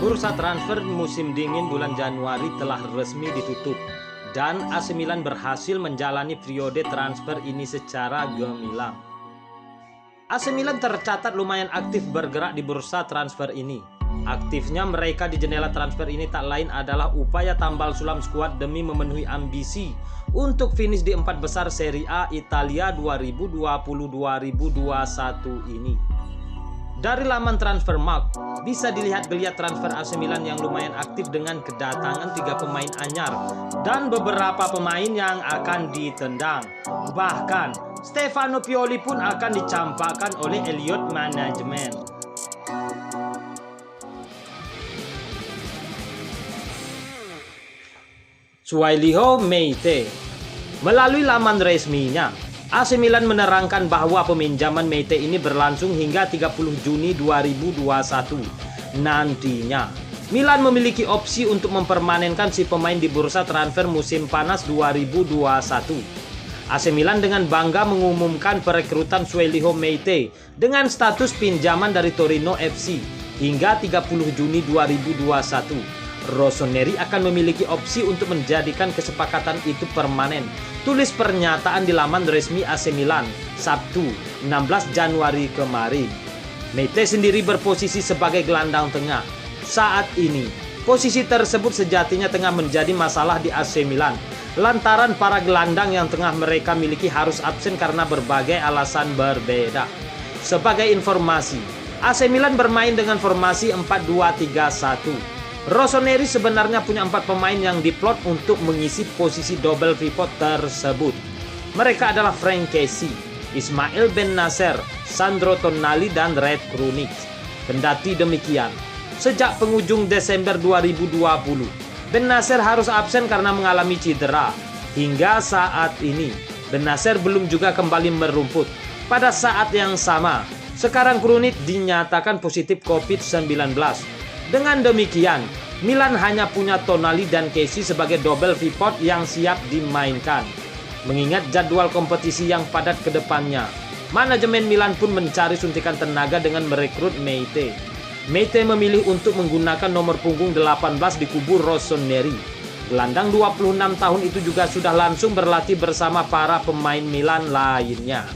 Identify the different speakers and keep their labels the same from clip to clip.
Speaker 1: Bursa transfer musim dingin bulan Januari telah resmi ditutup dan AC Milan berhasil menjalani periode transfer ini secara gemilang. AC Milan tercatat lumayan aktif bergerak di bursa transfer ini. Aktifnya mereka di jendela transfer ini tak lain adalah upaya tambal sulam skuad demi memenuhi ambisi untuk finish di 4 besar Serie A Italia 2020-2021 ini. Dari laman Transfermarkt bisa dilihat geliat transfer AC Milan yang lumayan aktif dengan kedatangan 3 pemain anyar dan beberapa pemain yang akan ditendang. Bahkan Stefano Pioli pun akan dicampakkan oleh Elliott Management. Suailiho Meite. Melalui laman resminya, AC Milan menerangkan bahwa peminjaman Meite ini berlangsung hingga 30 Juni 2021. Nantinya, Milan memiliki opsi untuk mempermanenkan si pemain di bursa transfer musim panas 2021. AC Milan dengan bangga mengumumkan perekrutan Suailiho Meite dengan status pinjaman dari Torino FC hingga 30 Juni 2021. Rossoneri akan memiliki opsi untuk menjadikan kesepakatan itu permanen. Tulis pernyataan di laman resmi AC Milan Sabtu 16 Januari kemarin. Meite sendiri berposisi sebagai gelandang tengah. Saat ini, posisi tersebut sejatinya tengah menjadi masalah di AC Milan lantaran para gelandang yang tengah mereka miliki harus absen karena berbagai alasan berbeda. Sebagai informasi, AC Milan bermain dengan formasi 4-2-3-1. Rossoneri sebenarnya punya 4 pemain yang diplot untuk mengisi posisi double pivot tersebut. Mereka adalah Frank Kessie, Ismail Bennacer, Sandro Tonali, dan Red Krunic. Kendati demikian, sejak penghujung Desember 2020, Bennacer harus absen karena mengalami cedera. Hingga saat ini, Bennacer belum juga kembali merumput. Pada saat yang sama, sekarang Krunic dinyatakan positif COVID-19. Dengan demikian, Milan hanya punya Tonali dan Kessie sebagai double pivot yang siap dimainkan. Mengingat jadwal kompetisi yang padat ke depannya, manajemen Milan pun mencari suntikan tenaga dengan merekrut Meite. Meite memilih untuk menggunakan nomor punggung 18 di kubu Rossoneri. Gelandang 26 tahun itu juga sudah langsung berlatih bersama para pemain Milan lainnya.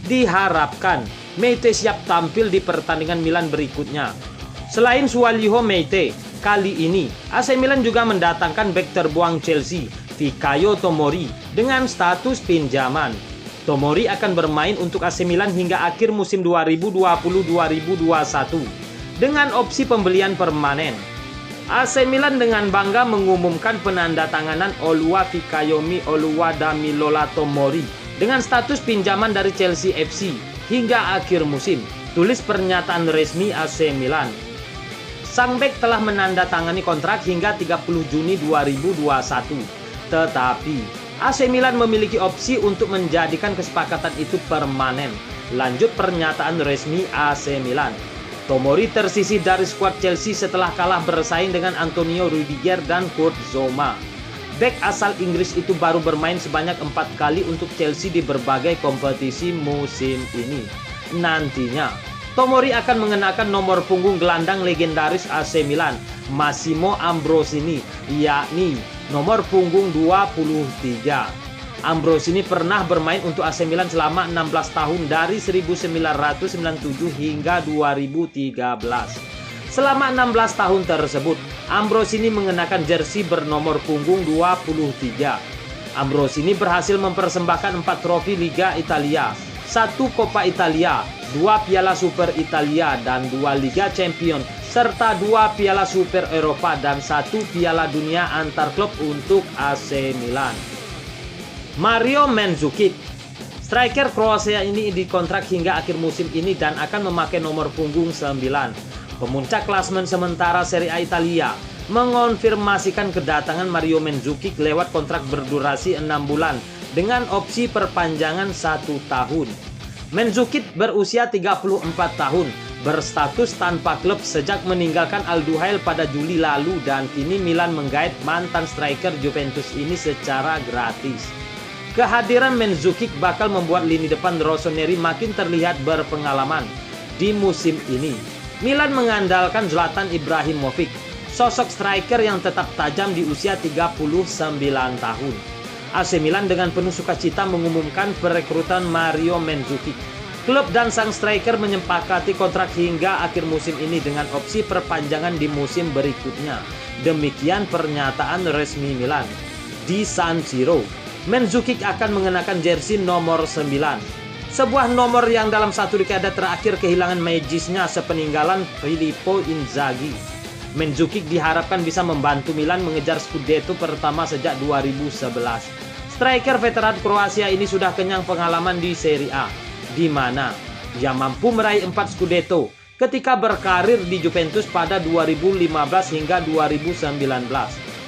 Speaker 1: Diharapkan Meite siap tampil di pertandingan Milan berikutnya. Selain Suailiho Meite, kali ini AC Milan juga mendatangkan bek terbuang Chelsea, Fikayo Tomori, dengan status pinjaman. Tomori akan bermain untuk AC Milan hingga akhir musim 2020-2021 dengan opsi pembelian permanen. AC Milan dengan bangga mengumumkan penandatanganan Oluwafikayomi Oluwadamilola Tomori dengan status pinjaman dari Chelsea FC hingga akhir musim. Tulis pernyataan resmi AC Milan. Sang bek telah menandatangani kontrak hingga 30 Juni 2021. Tetapi, AC Milan memiliki opsi untuk menjadikan kesepakatan itu permanen. Lanjut pernyataan resmi AC Milan. Tomori tersisih dari skuad Chelsea setelah kalah bersaing dengan Antonio Rudiger dan Kurt Zouma. Bek asal Inggris itu baru bermain sebanyak 4 kali untuk Chelsea di berbagai kompetisi musim ini. Nantinya, Tomori akan mengenakan nomor punggung gelandang legendaris AC Milan, Massimo Ambrosini, yakni nomor punggung 23. Ambrosini pernah bermain untuk AC Milan selama 16 tahun dari 1997 hingga 2013. Selama 16 tahun tersebut, Ambrosini mengenakan jersey bernomor punggung 23. Ambrosini berhasil mempersembahkan 4 trofi Liga Italia, 1 Coppa Italia, 2 Piala Super Italia dan 2 Liga Champions, serta 2 Piala Super Eropa dan 1 Piala Dunia antar klub untuk AC Milan. Mario Mandzukic, striker Kroasia ini dikontrak hingga akhir musim ini dan akan memakai nomor punggung 9. Pemuncak klasemen sementara Serie A Italia mengonfirmasikan kedatangan Mario Mandzukic lewat kontrak berdurasi 6 bulan dengan opsi perpanjangan 1 tahun. Mandzukic berusia 34 tahun, berstatus tanpa klub sejak meninggalkan Al Duhail pada Juli lalu dan kini Milan menggait mantan striker Juventus ini secara gratis. Kehadiran Mandzukic bakal membuat lini depan Rossoneri makin terlihat berpengalaman. Di musim ini, Milan mengandalkan Zlatan Ibrahimovic, sosok striker yang tetap tajam di usia 39 tahun. AC Milan dengan penuh sukacita mengumumkan perekrutan Mario Mandzukic. Klub dan sang striker menyepakati kontrak hingga akhir musim ini dengan opsi perpanjangan di musim berikutnya. Demikian pernyataan resmi Milan. Di San Siro, Mandzukic akan mengenakan jersey nomor 9. Sebuah nomor yang dalam satu dekade terakhir kehilangan magisnya sepeninggalan Filippo Inzaghi. Mandzukic diharapkan bisa membantu Milan mengejar Scudetto pertama sejak 2011. Striker veteran Kroasia ini sudah kenyang pengalaman di Serie A, di mana ia mampu meraih 4 Scudetto ketika berkarir di Juventus pada 2015 hingga 2019.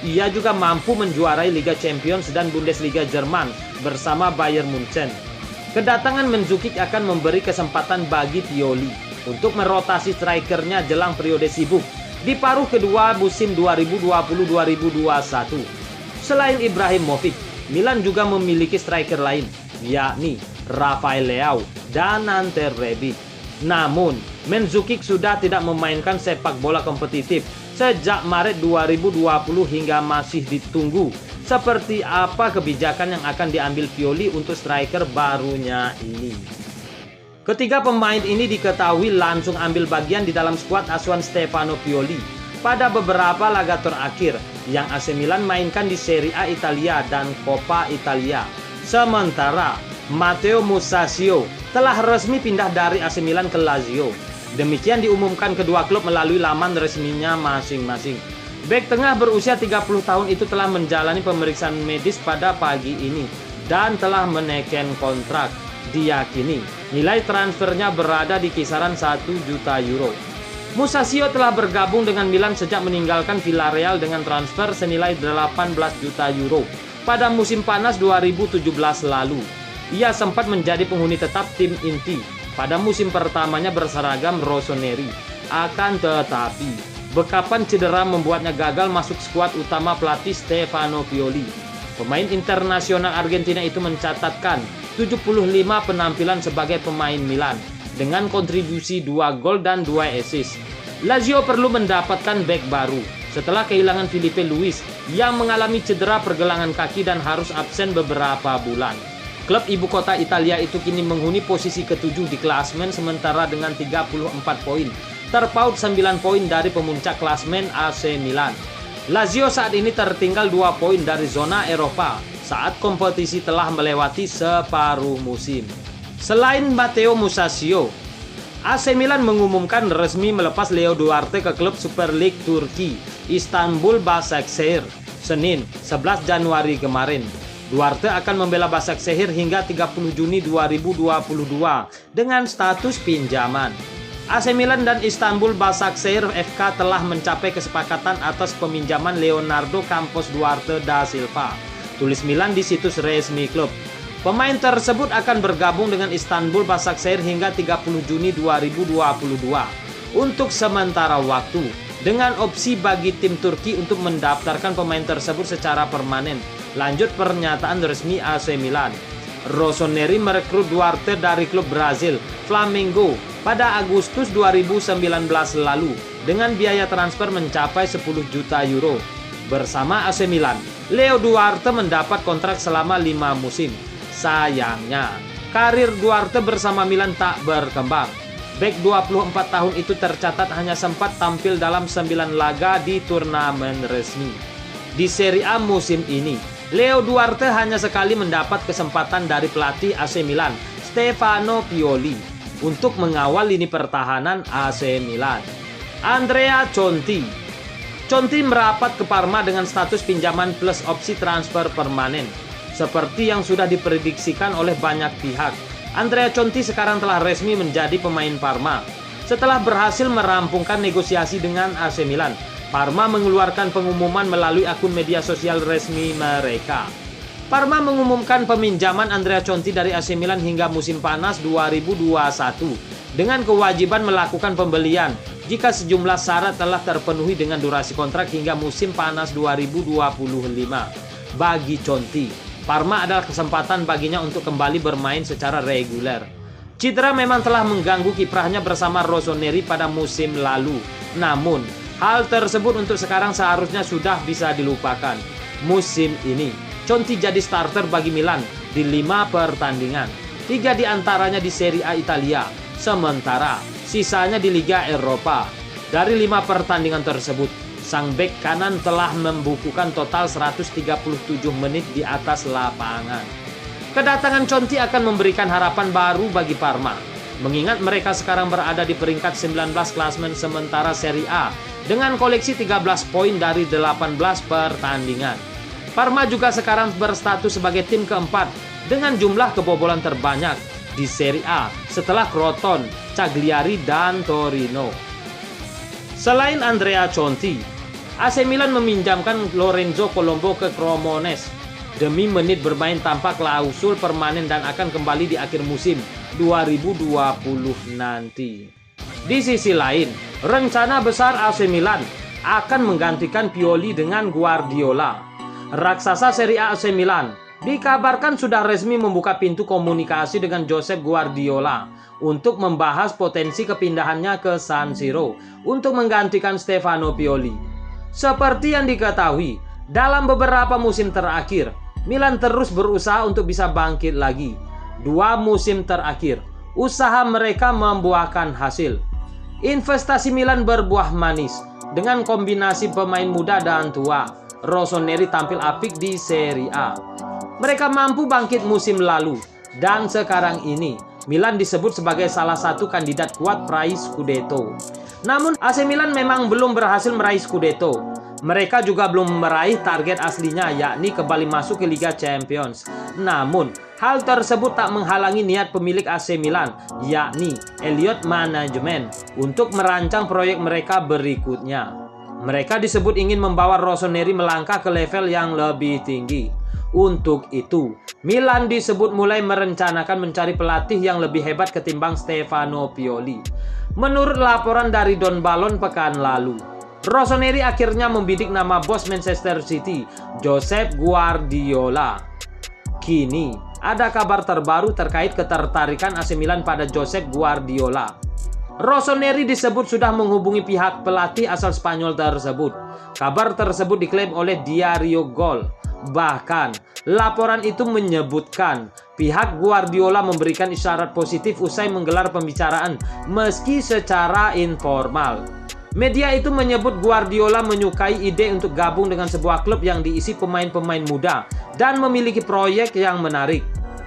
Speaker 1: Ia juga mampu menjuarai Liga Champions dan Bundesliga Jerman bersama Bayern Munchen. Kedatangan Mandzukic akan memberi kesempatan bagi Pioli untuk merotasi strikernya jelang periode sibuk di paruh kedua musim 2020-2021. Selain Ibrahimovic, Milan juga memiliki striker lain, yakni Rafael Leao dan Ante Rebic. Namun, Mandzukic sudah tidak memainkan sepak bola kompetitif sejak Maret 2020 hingga masih ditunggu seperti apa kebijakan yang akan diambil Pioli untuk striker barunya ini. Ketiga pemain ini diketahui langsung ambil bagian di dalam skuad asuhan Stefano Pioli pada beberapa laga terakhir yang AC Milan mainkan di Serie A Italia dan Coppa Italia. Sementara Matteo Musacchio telah resmi pindah dari AC Milan ke Lazio. Demikian diumumkan kedua klub melalui laman resminya masing-masing. Bek tengah berusia 30 tahun itu telah menjalani pemeriksaan medis pada pagi ini dan telah menekan kontrak. Diyakini nilai transfernya berada di kisaran 1 juta euro. Musacchio telah bergabung dengan Milan sejak meninggalkan Villarreal dengan transfer senilai 18 juta euro pada musim panas 2017 lalu. Ia sempat menjadi penghuni tetap tim inti pada musim pertamanya berseragam rossoneri. Akan tetapi, bekapan cedera membuatnya gagal masuk skuad utama pelatih Stefano Pioli. Pemain internasional Argentina itu mencatatkan 75 penampilan sebagai pemain Milan dengan kontribusi 2 gol dan 2 assist. Lazio perlu mendapatkan bek baru setelah kehilangan Filipe Luis yang mengalami cedera pergelangan kaki dan harus absen beberapa bulan. Klub ibu kota Italia itu kini menghuni posisi ke-7 di klasemen sementara dengan 34 poin, terpaut 9 poin dari pemuncak klasemen AC Milan. Lazio saat ini tertinggal 2 poin dari zona Eropa saat kompetisi telah melewati separuh musim. Selain Matteo Musacchio, AC Milan mengumumkan resmi melepas Leo Duarte ke klub Super League Turki, Istanbul Başakşehir, Senin 11 Januari kemarin. Duarte akan membela Başakşehir hingga 30 Juni 2022 dengan status pinjaman. AC Milan dan Istanbul Başakşehir FK telah mencapai kesepakatan atas peminjaman Leonardo Campos Duarte da Silva, tulis Milan di situs resmi klub. Pemain tersebut akan bergabung dengan Istanbul Başakşehir hingga 30 Juni 2022 untuk sementara waktu, dengan opsi bagi tim Turki untuk mendaftarkan pemain tersebut secara permanen. Lanjut pernyataan resmi AC Milan. Rossoneri merekrut Duarte dari klub Brazil Flamengo pada Agustus 2019 lalu dengan biaya transfer mencapai 10 juta euro. Bersama AC Milan, Leo Duarte mendapat kontrak selama 5 musim. Sayangnya, karir Duarte bersama Milan tak berkembang. Bek 24 tahun itu tercatat hanya sempat tampil dalam 9 laga di turnamen resmi. Di Serie A musim ini, Leo Duarte hanya sekali mendapat kesempatan dari pelatih AC Milan, Stefano Pioli, untuk mengawal lini pertahanan AC Milan. Andrea Conti merapat ke Parma dengan status pinjaman plus opsi transfer permanen. Seperti yang sudah diprediksikan oleh banyak pihak, Andrea Conti sekarang telah resmi menjadi pemain Parma. Setelah berhasil merampungkan negosiasi dengan AC Milan, Parma mengeluarkan pengumuman melalui akun media sosial resmi mereka. Parma mengumumkan peminjaman Andrea Conti dari AC Milan hingga musim panas 2021 dengan kewajiban melakukan pembelian jika sejumlah syarat telah terpenuhi dengan durasi kontrak hingga musim panas 2025. Bagi Conti, Parma adalah kesempatan baginya untuk kembali bermain secara reguler. Cedera memang telah mengganggu kiprahnya bersama Rossoneri pada musim lalu. Namun, Hal tersebut untuk sekarang seharusnya sudah bisa dilupakan. Musim ini, Conti jadi starter bagi Milan di 5 pertandingan. 3 diantaranya di Serie A Italia, sementara sisanya di Liga Eropa. Dari 5 pertandingan tersebut, sang bek kanan telah membukukan total 137 menit di atas lapangan. Kedatangan Conti akan memberikan harapan baru bagi Parma, mengingat mereka sekarang berada di peringkat 19 klasemen sementara Serie A dengan koleksi 13 poin dari 18 pertandingan. Parma juga sekarang berstatus sebagai tim keempat dengan jumlah kebobolan terbanyak di Serie A setelah Crotone, Cagliari, dan Torino. Selain Andrea Conti, AC Milan meminjamkan Lorenzo Colombo ke Cremonese demi menit bermain tanpa klausul permanen dan akan kembali di akhir musim 2020 nanti. Di sisi lain, rencana besar AC Milan akan menggantikan Pioli dengan Guardiola. Raksasa Serie A AC Milan dikabarkan sudah resmi membuka pintu komunikasi dengan Josep Guardiola untuk membahas potensi kepindahannya ke San Siro untuk menggantikan Stefano Pioli. Seperti yang diketahui, dalam beberapa musim terakhir, Milan terus berusaha untuk bisa bangkit lagi. 2 musim terakhir, usaha mereka membuahkan hasil. Investasi Milan berbuah manis dengan kombinasi pemain muda dan tua. Rossoneri tampil apik di Serie A. Mereka mampu bangkit musim lalu dan sekarang ini Milan disebut sebagai salah satu kandidat kuat peraih Scudetto. Namun AC Milan memang belum berhasil meraih Scudetto. Mereka juga belum meraih target aslinya, yakni kembali masuk ke Liga Champions. Namun hal tersebut tak menghalangi niat pemilik AC Milan, yakni Elliott Management, untuk merancang proyek mereka berikutnya. Mereka disebut ingin membawa Rossoneri melangkah ke level yang lebih tinggi. Untuk itu, Milan disebut mulai merencanakan mencari pelatih yang lebih hebat ketimbang Stefano Pioli. Menurut laporan dari Don Balon pekan lalu, Rossoneri akhirnya membidik nama bos Manchester City, Josep Guardiola. Kini, ada kabar terbaru terkait ketertarikan AC Milan pada Josep Guardiola. Rossoneri disebut sudah menghubungi pihak pelatih asal Spanyol tersebut. Kabar tersebut diklaim oleh Diario Gol. Bahkan, laporan itu menyebutkan pihak Guardiola memberikan isyarat positif usai menggelar pembicaraan meski secara informal. Media itu menyebut Guardiola menyukai ide untuk gabung dengan sebuah klub yang diisi pemain-pemain muda dan memiliki proyek yang menarik.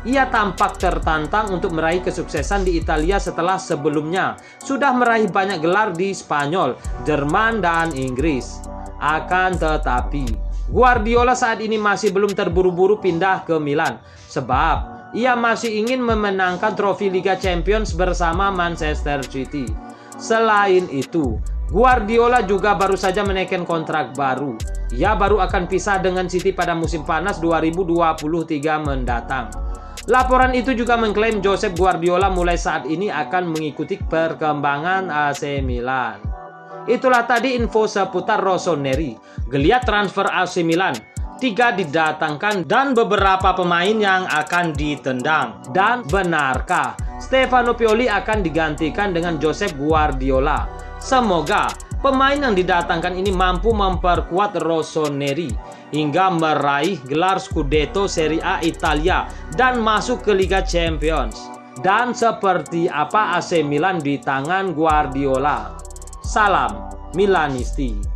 Speaker 1: Ia tampak tertantang untuk meraih kesuksesan di Italia setelah sebelumnya sudah meraih banyak gelar di Spanyol, Jerman, dan Inggris. Akan tetapi, Guardiola saat ini masih belum terburu-buru pindah ke Milan sebab ia masih ingin memenangkan trofi Liga Champions bersama Manchester City. Selain itu, Guardiola juga baru saja menaikkan kontrak baru. Ia baru akan pisah dengan City pada musim panas 2023 mendatang. Laporan itu juga mengklaim Josep Guardiola mulai saat ini akan mengikuti perkembangan AC Milan. Itulah tadi info seputar Rossoneri. Geliat transfer AC Milan, 3 didatangkan dan beberapa pemain yang akan ditendang. Dan benarkah Stefano Pioli akan digantikan dengan Josep Guardiola? Semoga pemain yang didatangkan ini mampu memperkuat Rossoneri hingga meraih gelar Scudetto Serie A Italia dan masuk ke Liga Champions. Dan seperti apa AC Milan di tangan Guardiola? Salam Milanisti.